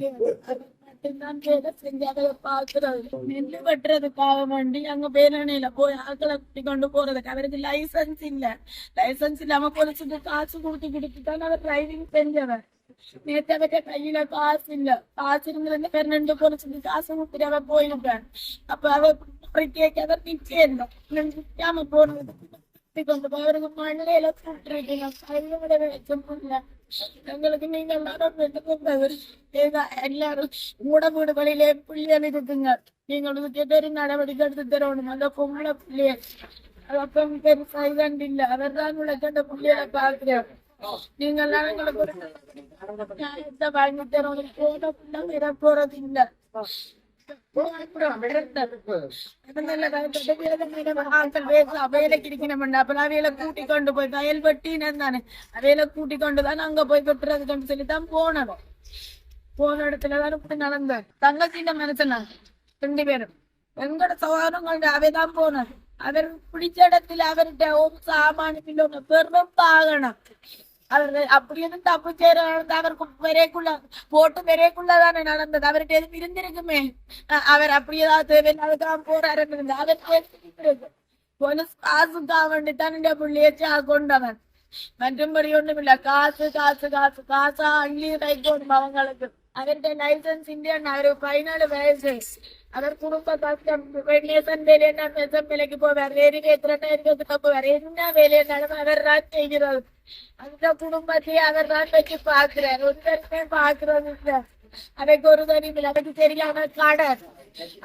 மட்டும்தான் வேலை செஞ்சு அதை பாக்குறது நெல்லு வெட்டுறதுக்காக வேண்டி அங்க பேரணியில போய் ஆட்களை கூட்டி கொண்டு போறதுக்கு அவருக்கு லைசன்ஸ் இல்ல. லைசன்ஸ் இல்லாம போலீஸுக்கு காசு கொடுத்துதான் அவர் டிரைவிங் செஞ்சவர். நேற்று அவர்கிட்ட கையில காசு இல்ல. காசு இருந்த பேர் 2 போலீஸுக்கு காசு கொடுத்துட்டு அவர் போயிருப்பேன். அப்ப அவர் கேட்க அவர் நிச்சயம் நிக்காம போனது கொண்டு போய் அவருக்கு மண்ணில கூப்பிட்டுருக்கீங்க. கையோட வச்சுல எங்களுக்கு நீங்க எல்லாரும் மூட வீடு வழியிலே பிள்ளைகள் இருக்குங்க. நீங்களுக்கு கேட்டு நடவடிக்கை எடுத்து தரணும். அந்த பொம்பளை பிள்ளைய அப்ப பெருசா இதண்டு இல்ல. அவர் தான் உங்களை பிள்ளைகளை பாக்குறேன். நீங்க எல்லாம் எங்களுக்கு வாங்கி தரணும். போன பிள்ளை வர போறது இல்ல. அவையில கூட்டி கொண்டு போய் வயல் வெட்டினு தானே அவையில கூட்டி கொண்டுதான் அங்க போய் வெட்டுறதுன்னு சொல்லித்தான் போனோம். போன இடத்துலதான் இப்படி நடந்த தங்கச்சிட்ட மனுஷனா 2 பேரும் எங்கட சவாரங்கள் அவைதான் போனது. அவர் பிடிச்ச இடத்துல அவர்கிட்ட ஒரு சாமானிய பெரும் பாகனம் அவர் அப்படி இருந்து தப்பு செய்யற அவருக்கு விரைக்குள்ள போட்டு விரைக்குள்ளதானே நடந்தது. அவர்கிட்ட எதுவும் இருந்திருக்குமே. அவர் அப்படி ஏதாவது தேவையில்லாதான் போறாரு. அவர் போலீஸ் காசுக்காக வேண்டித்தான் இந்த பிள்ளையச்சு கொண்டவன். மற்றும்படி ஒண்ணும் இல்ல. காசு காசு காசு காசா அள்ளி கைக்கோடும் அவங்களுக்கு. அவர்கிட்ட லைசன்ஸ் இல்லையா. அவருக்கு 14 வயசு. அவர் குடும்ப கஷ்டம். நேசன் வேலையா நேசன் வேலைக்கு போவார். வேறு இருக்கிறதுக்கு போவார். என்ன வேலையானாலும் அவர் தான் செய்கிறது. அந்த குடும்பத்தையே அவர் தான் வச்சு பாக்குறாரு. ஒருத்தருமே பாக்குறது இல்ல. அவைக்கு ஒரு தனிமில்லை. அவைக்கு சரியான கடன்.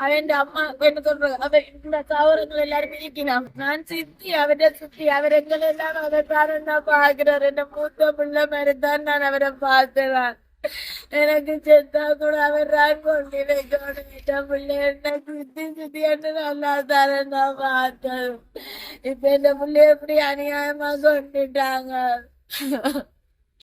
அவன் அம்மா என்ன சொல்றது. அவர் இந்த சௌரங்கள் எல்லாரும் இருக்கணும். நான் சித்தி அவரை சுத்தி அவர் எங்களை எல்லாம் அவர் தான் தான் பாக்குறாரு. என்ன மூத்த பிள்ளை மாதிரி தான் நான் அவரை பாக்குறேன். எனக்கு செத்தா கூட அவர் தான் கொண்டு வைக்கணும். பிள்ளை என்ன சுத்தி சுத்தி என்ன நல்லா தானே நான் பார்த்தேன். இப்ப இந்த பிள்ளை எப்படி அநியாயமா கொண்டுட்டாங்க.